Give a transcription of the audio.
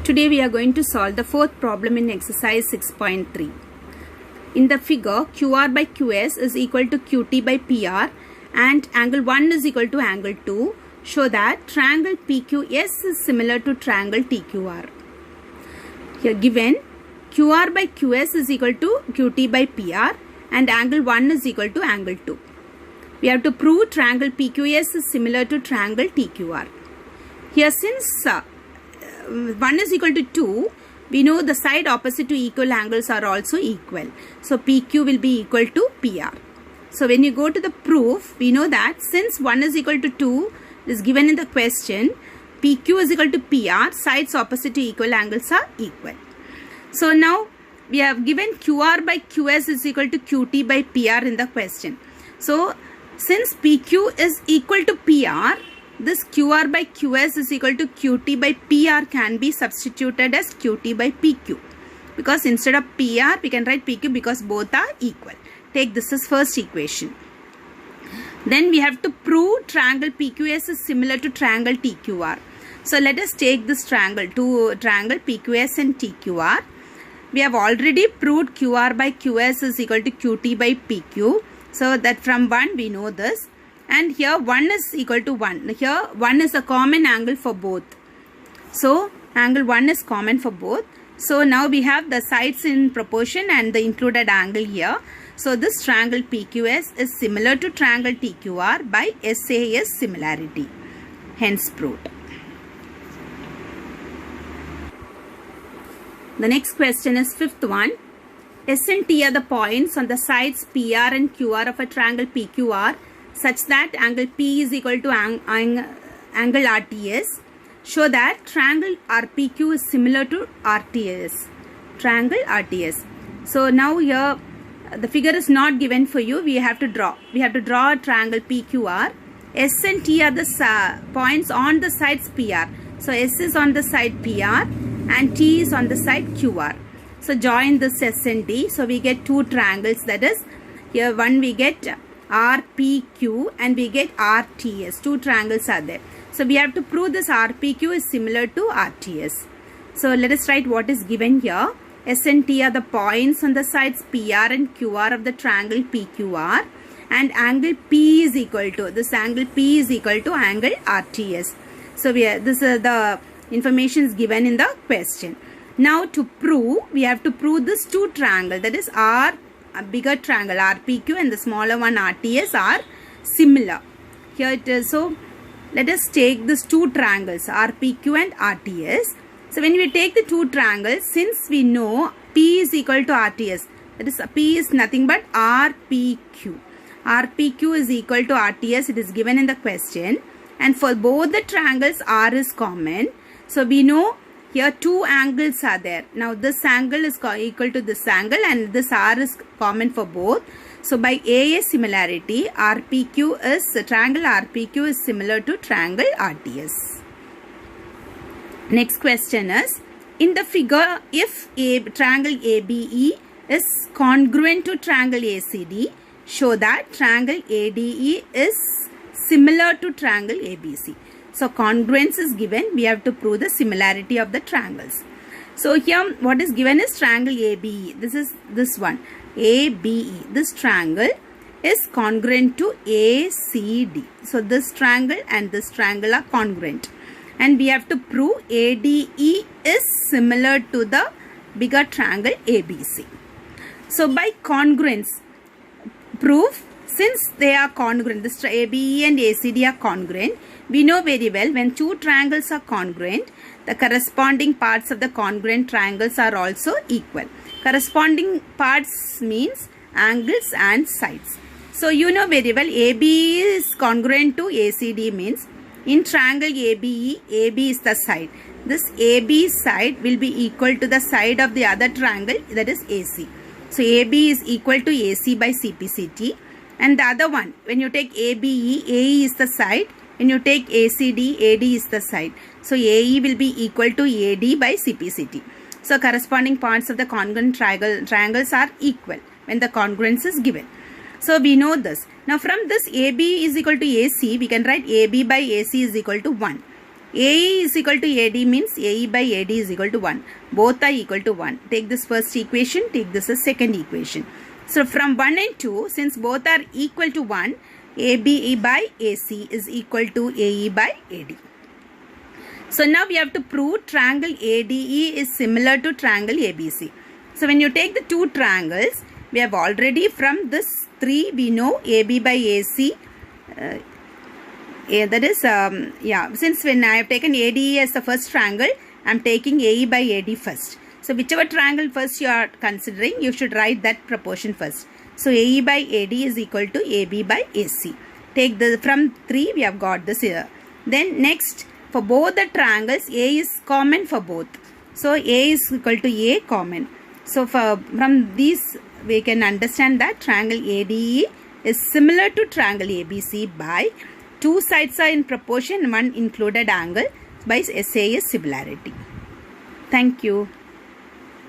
Today we are going to solve the fourth problem in exercise 6.3. In the figure, QR by QS is equal to QT by PR and angle 1 is equal to angle 2. Show that triangle PQS is similar to triangle TQR. Here given QR by QS is equal to QT by PR and angle 1 is equal to angle 2. We have to prove triangle PQS is similar to triangle TQR. Here since 1 is equal to 2, we know the side opposite to equal angles are also equal. So PQ will be equal to PR. So when you go to the proof, we know that since 1 is equal to 2 is given in the question, PQ is equal to PR, sides opposite to equal angles are equal. So now we have given QR by QS is equal to QT by PR in the question. So since PQ is equal to PR, this QR by QS is equal to QT by PR can be substituted as QT by PQ. Because instead of PR, we can write PQ because both are equal. Take this as first equation. Then we have to prove triangle PQS is similar to triangle TQR. So let us take this triangle to triangle PQS and TQR. We have already proved QR by QS is equal to QT by PQ. So that from 1 we know this. And here 1 is equal to 1. Here 1 is a common angle for both. So angle 1 is common for both. So now we have the sides in proportion and the included angle here. So this triangle PQS is similar to triangle TQR by SAS similarity. Hence proved. The next question is fifth one. S and T are the points on the sides PR and QR of a triangle PQR such that angle P is equal to angle RTS. Show that triangle RPQ is similar to RTS. Triangle RTS. So now here the figure is not given for you. We have to draw. We have to draw a triangle PQR. S and T are the points on the sides PR. So S is on the side PR and T is on the side QR. So join this S and T. So we get two triangles. That is, here one we get RPQ and we get RTS. Two triangles are there. So we have to prove this RPQ is similar to RTS. So let us write what is given here. S and T are the points on the sides PR and QR of the triangle PQR, and angle P is equal to, this angle P is equal to angle RTS. So this is the information is given in the question. Now to prove, we have to prove this two triangle, that is a bigger triangle RPQ and the smaller one RTS are similar. Here it is. So let us take these two triangles RPQ and RTS. So when we take the two triangles, since we know P is equal to RTS, that is P is nothing but RPQ. RPQ is equal to RTS. It is given in the question. And for both the triangles, R is common. So we know here two angles are there. Now this angle is equal to this angle and this R is common for both. So by AA similarity, RPQ is, triangle RPQ is similar to triangle RTS. Next question is, in the figure, if triangle ABE is congruent to triangle ACD, show that triangle ADE is similar to triangle ABC. So congruence is given. We have to prove the similarity of the triangles. So here what is given is triangle ABE. This is this one. ABE. This triangle is congruent to ACD. So this triangle and this triangle are congruent. And we have to prove ADE is similar to the bigger triangle ABC. So by congruence, proof, since they are congruent, this ABE and ACD are congruent, we know very well when two triangles are congruent, the corresponding parts of the congruent triangles are also equal. Corresponding parts means angles and sides. So you know very well ABE is congruent to ACD means in triangle ABE, AB is the side. This AB side will be equal to the side of the other triangle, that is AC. So AB is equal to AC by CPCT. And the other one, when you take ABE, AE is the side. When you take ACD, AD is the side. So AE will be equal to AD by CPCT. So corresponding parts of the congruent triangles are equal when the congruence is given. So we know this. Now from this AB is equal to AC, we can write AB by AC is equal to 1. AE is equal to AD means AE by AD is equal to 1. Both are equal to 1. Take this first equation, take this as second equation. So from 1 and 2, since both are equal to 1, ABE by AC is equal to AE by AD. So now we have to prove triangle ADE is similar to triangle ABC. So when you take the two triangles, we have already from this 3 we know AB by AC. That is, since when I have taken ADE as the first triangle, I am taking AE by AD first. So whichever triangle first you are considering, you should write that proportion first. So AE by AD is equal to AB by AC. Take the from 3 we have got this here. Then next, for both the triangles, A is common for both. So A is equal to A common. So from these we can understand that triangle ADE is similar to triangle ABC by two sides are in proportion, one included angle by SAS similarity. Thank you.